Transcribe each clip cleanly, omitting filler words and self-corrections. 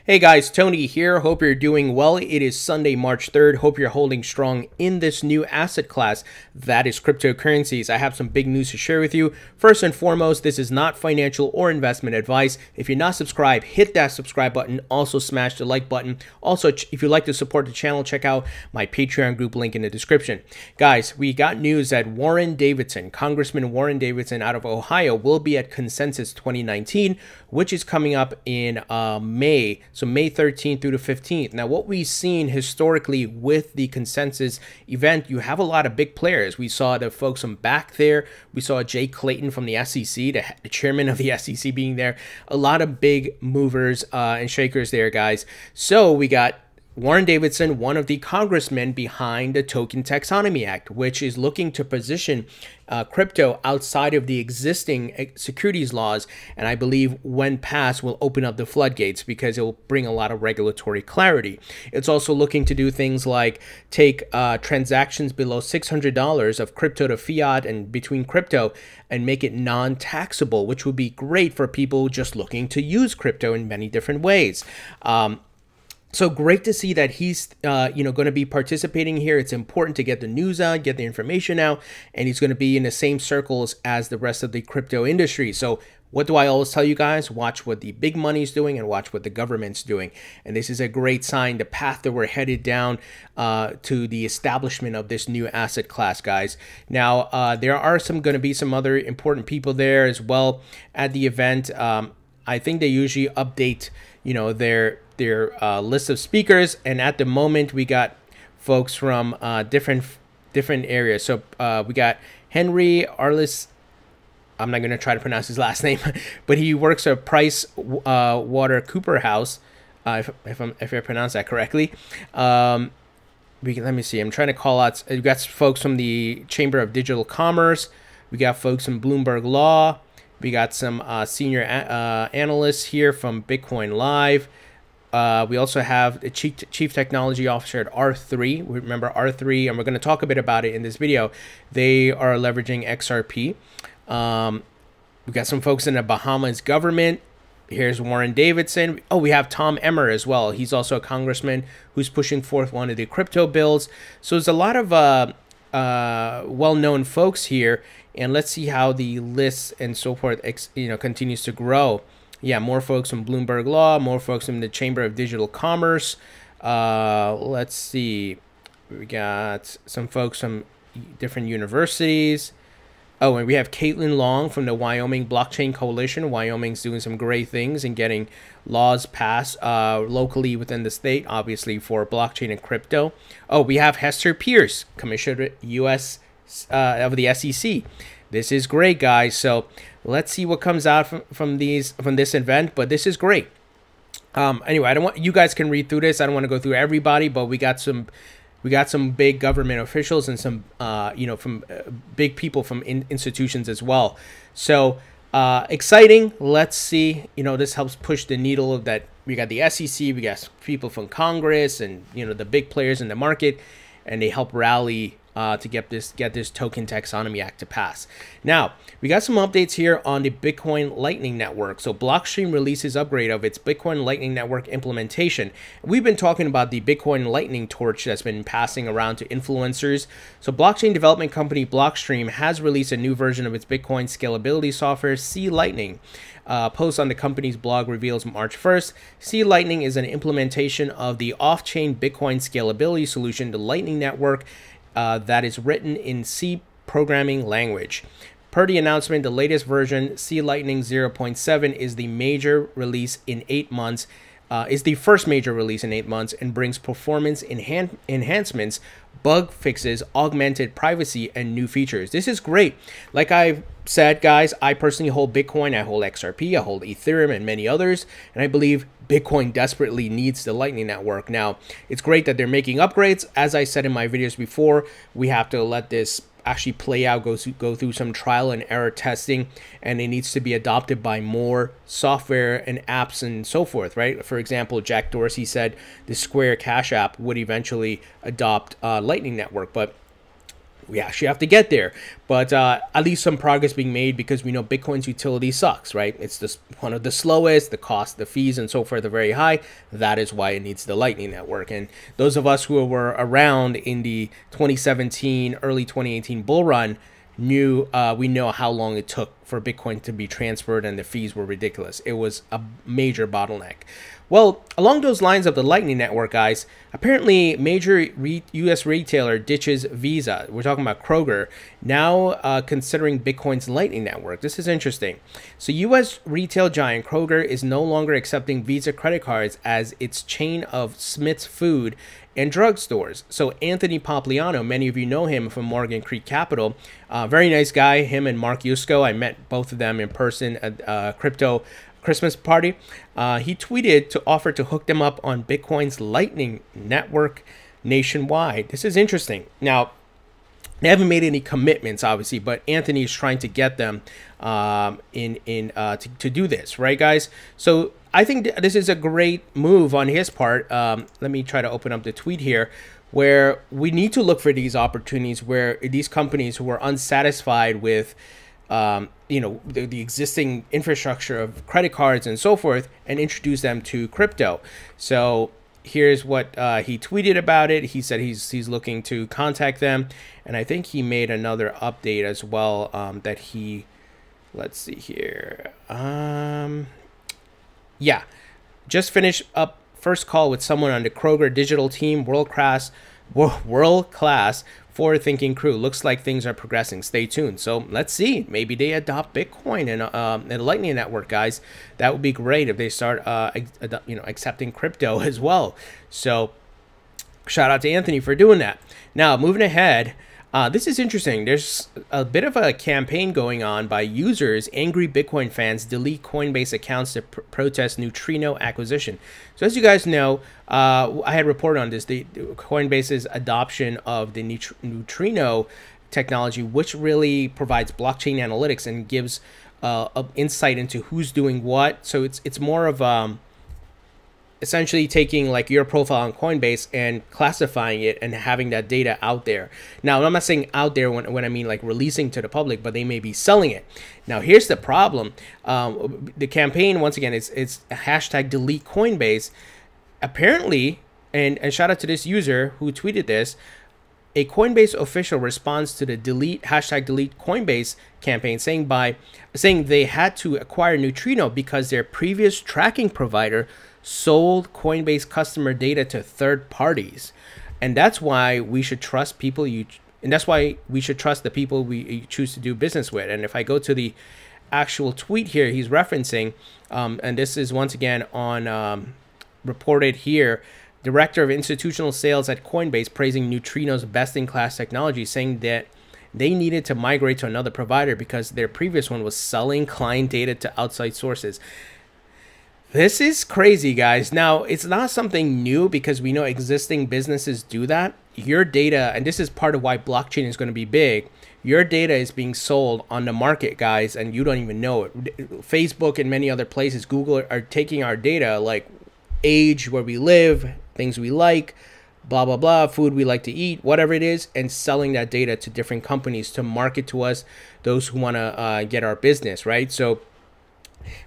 Hey guys, Tony here. Hope you're doing well. It is Sunday, March 3rd. Hope you're holding strong in this new asset class that is cryptocurrencies. I have some big news to share with you. First and foremost, this is not financial or investment advice. If you're not subscribed, hit that subscribe button. Also smash the like button. Also, if you'd like to support the channel, check out my Patreon group link in the description. Guys, we got news that Congressman Warren Davidson out of Ohio will be at Consensus 2019, which is coming up in May. So May 13th through the 15th. Now, what we've seen historically with the Consensus event, you have a lot of big players. We saw the folks from back there. We saw Jay Clayton from the SEC, the chairman of the SEC being there. A lot of big movers and shakers there, guys. So we got Warren Davidson, one of the congressmen behind the Token Taxonomy Act, which is looking to position crypto outside of the existing securities laws. And I believe when passed will open up the floodgates because it will bring a lot of regulatory clarity. It's also looking to do things like take transactions below $600 of crypto to fiat and between crypto and make it non-taxable, which would be great for people just looking to use crypto in many different ways. So great to see that he's, going to be participating here. It's important to get the news out, get the information out, and he's going to be in the same circles as the rest of the crypto industry. So what do I always tell you guys? Watch what the big money's doing and watch what the government's doing. And this is a great sign, the path that we're headed down to the establishment of this new asset class, guys. Now, there are going to be some other important people there as well at the event. I think they usually update, their list of speakers, and at the moment we got folks from different areas. So we got Henry Arliss. I'm not going to try to pronounce his last name, but he works at Price Water Cooper House, if I pronounce that correctly. Let me see. I'm trying to call out. We got folks from the Chamber of Digital Commerce. We got folks from Bloomberg Law. We got some senior analysts here from Bitcoin Live. We also have the chief technology officer at R3. Remember R3, and we're going to talk a bit about it in this video. They are leveraging XRP. We got some folks in the Bahamas government. Here's Warren Davidson. Oh, we have Tom Emmer as well. He's also a congressman who's pushing forth one of the crypto bills. So there's a lot of well-known folks here. And let's see how the list and so forth, continues to grow. Yeah, more folks from Bloomberg Law, more folks from the Chamber of Digital Commerce. Let's see. We got some folks from different universities. Oh, and we have Caitlin Long from the Wyoming Blockchain Coalition. Wyoming's doing some great things and getting laws passed locally within the state, obviously, for blockchain and crypto. Oh, we have Hester Pierce, Commissioner U.S. Of the SEC. This is great, guys. So let's see what comes out from this event. But this is great. Anyway, you guys can read through this. I don't want to go through everybody, but we got some big government officials and some from big people from institutions as well. So exciting. Let's see. This helps push the needle of that. We got the SEC. We got people from Congress and the big players in the market, and they help rally to get this Token Taxonomy Act to pass. Now, we got some updates here on the Bitcoin Lightning Network. So Blockstream releases upgrade of its Bitcoin Lightning Network implementation. We've been talking about the Bitcoin Lightning torch that's been passing around to influencers. So blockchain development company Blockstream has released a new version of its Bitcoin scalability software, C Lightning. Post on the company's blog reveals March 1st. C Lightning is an implementation of the off-chain Bitcoin scalability solution, the Lightning Network, that is written in C programming language. Per the announcement, the latest version, C Lightning 0.7, is the major release in 8 months. Is the first major release in 8 months and brings performance enhancements, bug fixes, augmented privacy, and new features. This is great. Like I've said, guys, I personally hold Bitcoin, I hold XRP, I hold Ethereum, and many others, and I believe Bitcoin desperately needs the Lightning Network. Now, it's great that they're making upgrades. As I said in my videos before, we have to let this actually play out, go through some trial and error testing, and it needs to be adopted by more software and apps and so forth, right? For example, Jack Dorsey said the Square Cash app would eventually adopt Lightning Network, but we actually have to get there, but at least some progress being made, because we know Bitcoin's utility sucks, right? It's just one of the slowest, the cost, the fees, and so forth are very high. That is why it needs the Lightning Network. And those of us who were around in the 2017, early 2018 bull run we know how long it took for Bitcoin to be transferred, and the fees were ridiculous. It was a major bottleneck. Well, along those lines of the Lightning Network, guys, apparently major U.S. retailer ditches Visa. We're talking about Kroger, now considering Bitcoin's Lightning Network. This is interesting. So U.S. retail giant Kroger is no longer accepting Visa credit cards as its chain of Smith's Food and drug stores. So Anthony Pompliano, many of you know him from Morgan Creek Capital, very nice guy, him and Mark Yusko. I met both of them in person at crypto Christmas party. He tweeted to offer to hook them up on Bitcoin's Lightning Network nationwide. This is interesting. Now, they haven't made any commitments, obviously, but Anthony is trying to get them to do this, right, guys? So I think this is a great move on his part. Let me try to open up the tweet here, where we need to look for these opportunities where these companies who are unsatisfied with the existing infrastructure of credit cards and so forth, and introduce them to crypto. So here's what he tweeted about it. He said he's looking to contact them, and I think he made another update as well that he, let's see here. Yeah, just finished up first call with someone on the Kroger digital team, world class forward-thinking crew. Looks like things are progressing. Stay tuned. So let's see. Maybe they adopt Bitcoin and Lightning Network, guys. That would be great if they start, accepting crypto as well. So shout out to Anthony for doing that. Now, moving ahead. This is interesting. There's a bit of a campaign going on by users. Angry Bitcoin fans delete Coinbase accounts to protest Neutrino acquisition. So as you guys know, I had reported on this, the Coinbase's adoption of the Neutrino technology, which really provides blockchain analytics and gives insight into who's doing what. So it's more of essentially taking like your profile on Coinbase and classifying it and having that data out there. Now, I'm not saying out there when I mean like releasing to the public, but they may be selling it. Now, here's the problem. The campaign, once again, it's hashtag delete Coinbase. Apparently, and shout out to this user who tweeted this, a Coinbase official responds to the hashtag delete Coinbase campaign saying they had to acquire Neutrino because their previous tracking provider sold Coinbase customer data to third parties, and that's why we should trust people the people we choose to do business with. And if I go to the actual tweet here he's referencing, and this is once again on reported here, Director of Institutional Sales at Coinbase praising Neutrino's best-in-class technology, saying that they needed to migrate to another provider because their previous one was selling client data to outside sources. This is crazy, guys. Now, it's not something new because we know existing businesses do that. Your data, and this is part of why blockchain is going to be big, your data is being sold on the market, guys, and you don't even know it. Facebook and many other places, Google, are taking our data, like age, where we live, things we like, blah, blah, blah, food we like to eat, whatever it is, and selling that data to different companies to market to us, those who want to get our business, right? So,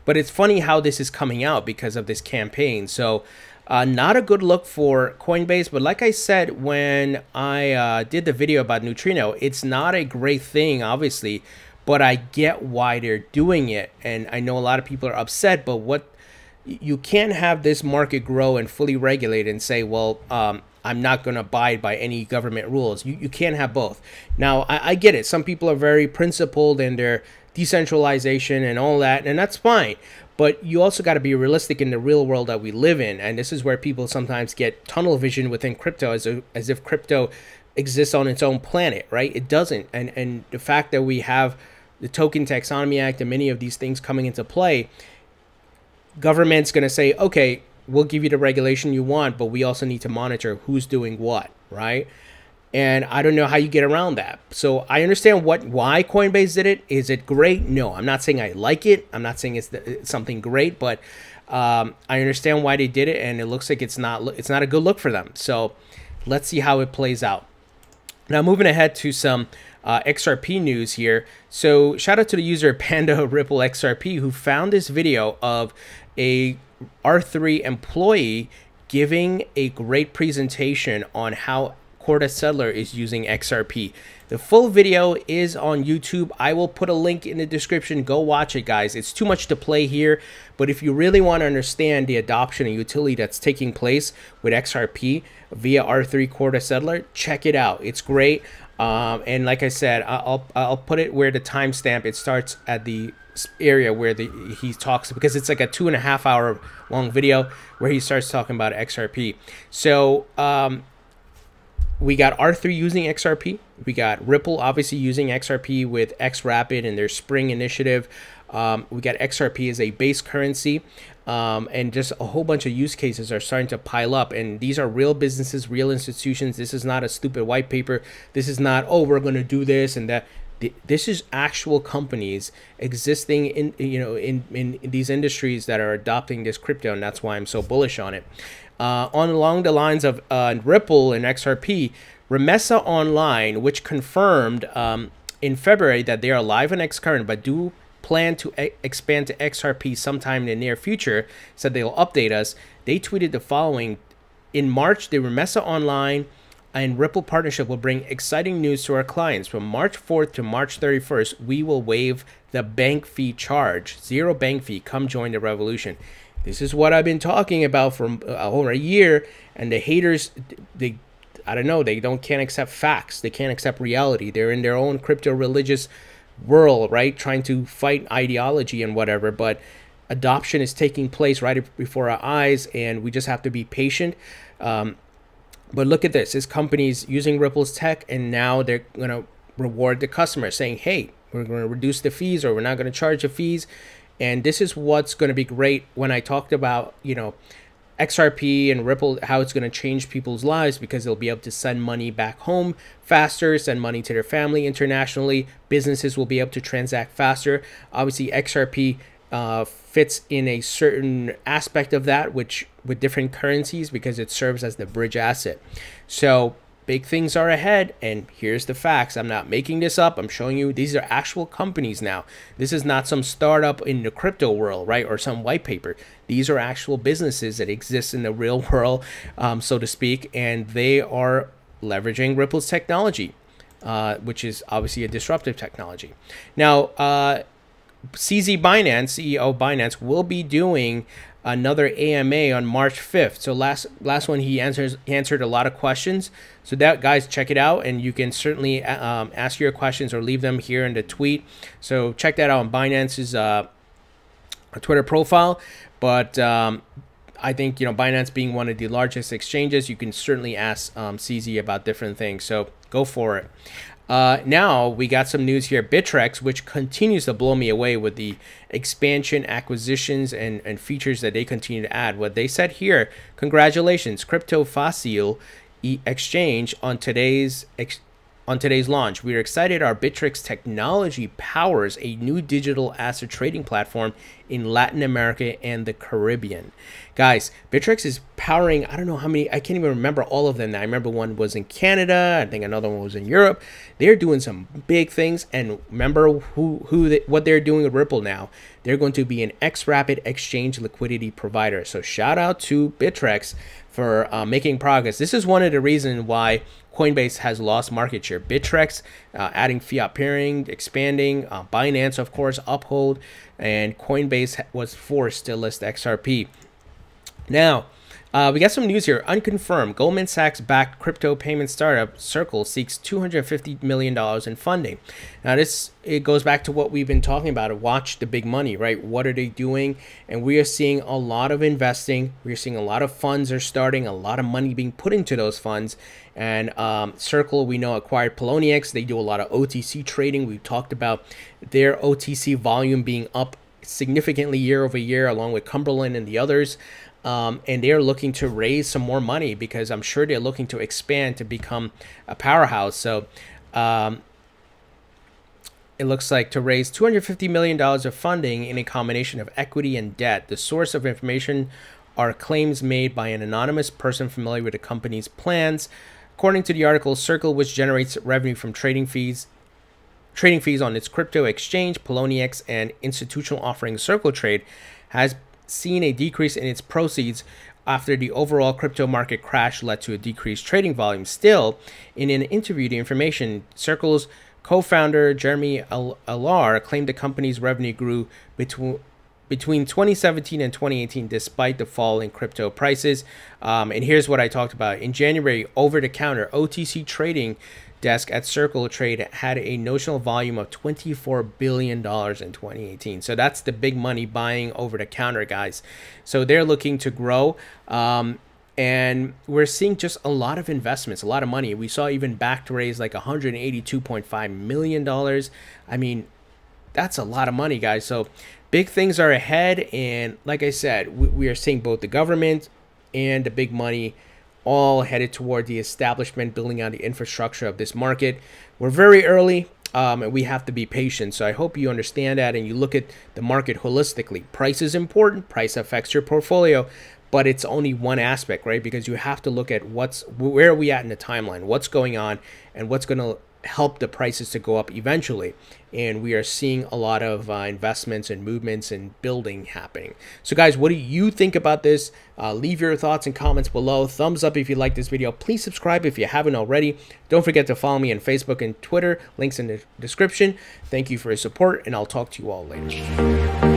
but it's funny how this is coming out because of this campaign. So not a good look for Coinbase. But like I said, when I did the video about Neutrino, it's not a great thing, obviously, but I get why they're doing it. And I know a lot of people are upset, but you can't have this market grow and fully regulate and say, well, I'm not going to abide by any government rules. You can't have both. Now, I get it. Some people are very principled in their decentralization and all that, and that's fine. But you also got to be realistic in the real world that we live in. And this is where people sometimes get tunnel vision within crypto, as if crypto exists on its own planet, right? It doesn't. And the fact that we have the Token Taxonomy Act and many of these things coming into play, government's going to say, okay, we'll give you the regulation you want, but we also need to monitor who's doing what, right? And I don't know how you get around that. So I understand why Coinbase did it. Is it great? No, I'm not saying I like it. I'm not saying it's something great, but I understand why they did it, and it looks like it's not a good look for them. So let's see how it plays out. Now, moving ahead to some XRP news here. So shout out to the user Panda Ripple XRP who found this video of a R3 employee giving a great presentation on how Corda Settler is using XRP. The full video is on YouTube. I will put a link in the description. Go watch it, guys. It's too much to play here, but if you really want to understand the adoption and utility that's taking place with XRP via R3 Corda Settler, check it out. It's great. And like I said, I'll put it where the timestamp, it starts at the area where he talks, because it's like a 2.5 hour long video where he starts talking about XRP. So we got R3 using XRP. We got Ripple obviously using XRP with XRapid and their Spring initiative. We got XRP as a base currency. And just a whole bunch of use cases are starting to pile up. And these are real businesses, real institutions. This is not a stupid white paper. This is not, oh, we're going to do this and that. This is actual companies existing in, in these industries that are adopting this crypto. And that's why I'm so bullish on it. Along the lines of Ripple and XRP, Remessa Online, which confirmed in February that they are live on Xcurrent, but do plan to expand to XRP sometime in the near future, said they'll update us. They tweeted the following: in March, the Remessa Online and Ripple partnership will bring exciting news to our clients. From March 4th to March 31st, we will waive the bank fee charge. Zero bank fee. Come join the revolution. This is what I've been talking about for over a year, and the haters, I don't know, they can't accept facts. They can't accept reality. They're in their own crypto religious world, right? Trying to fight ideology and whatever, but adoption is taking place right before our eyes, and we just have to be patient. But look at this. This company's using Ripple's tech, and now they're going to reward the customer, saying, hey, we're going to reduce the fees, or we're not going to charge the fees. And this is what's going to be great when I talked about, XRP and Ripple, how it's going to change people's lives, because they'll be able to send money back home faster, send money to their family internationally. Businesses will be able to transact faster. Obviously, XRP fits in a certain aspect of that, which with different currencies, because it serves as the bridge asset. So big things are ahead, and here's the facts. I'm not making this up. I'm showing you these are actual companies now. This is not some startup in the crypto world, right, or some white paper. These are actual businesses that exist in the real world, so to speak, and they are leveraging Ripple's technology, which is obviously a disruptive technology. Now, CZ Binance, CEO of Binance, will be doing another AMA on March 5th. So last one he answered a lot of questions. So that, guys, check it out, and you can certainly ask your questions or leave them here in the tweet. So check that out on Binance's Twitter profile. But I think, Binance being one of the largest exchanges, you can certainly ask CZ about different things. So go for it. Now we got some news here. Bittrex, which continues to blow me away with the expansion, acquisitions, and features that they continue to add. What they said here: congratulations, crypto facile exchange on today's launch. We are excited our Bittrex technology powers a new digital asset trading platform in Latin America and the Caribbean. Guys, Bittrex is powering, I don't know how many, I can't even remember all of them now. I remember one was in Canada, I think another one was in Europe. They're doing some big things, and remember what they're doing with Ripple now. They're going to be an XRapid exchange liquidity provider. So shout out to Bittrex for making progress. This is one of the reasons why Coinbase has lost market share. Bittrex adding fiat pairing, expanding. Binance, of course, Uphold, and Coinbase was forced to list XRP. Now, we got some news here. Unconfirmed. Goldman Sachs-backed crypto payment startup Circle seeks $250 million in funding. Now, it goes back to what we've been talking about. Watch the big money, right? What are they doing? And we are seeing a lot of investing. We're seeing a lot of funds are starting, a lot of money being put into those funds. And Circle, we know, acquired Poloniex. They do a lot of OTC trading. We've talked about their OTC volume being up significantly year over year, along with Cumberland and the others. And they're looking to raise some more money, because I'm sure they're looking to expand to become a powerhouse. So it looks like to raise $250 million of funding in a combination of equity and debt. The source of information are claims made by an anonymous person familiar with the company's plans. According to the article, Circle, which generates revenue from trading fees on its crypto exchange, Poloniex, and institutional offering Circle Trade, has seen a decrease in its proceeds after the overall crypto market crash led to a decreased trading volume. Still, in an interview, The Information, Circle's co-founder Jeremy Alar claimed the company's revenue grew between 2017 and 2018 despite the fall in crypto prices. And here's what I talked about. In January, over-the-counter OTC trading desk at Circle Trade had a notional volume of $24 billion in 2018. So that's the big money buying over the counter, guys. So they're looking to grow. And we're seeing just a lot of investments, a lot of money. We saw even back to raise like $182.5 million. I mean, that's a lot of money, guys. So big things are ahead. And like I said, we are seeing both the government and the big money all headed toward the establishment, building out the infrastructure of this market. We're very early, and we have to be patient. So I hope you understand that and you look at the market holistically. Price is important. Price affects your portfolio, but it's only one aspect, right? Because you have to look at where are we at in the timeline, what's going on, and what's going to help the prices to go up eventually. And we are seeing a lot of investments and movements and building happening. So guys, what do you think about this? Leave your thoughts and comments below. Thumbs up if you like this video. Please subscribe if you haven't already. Don't forget to follow me on Facebook and Twitter. Links in the description. Thank you for your support, and I'll talk to you all later.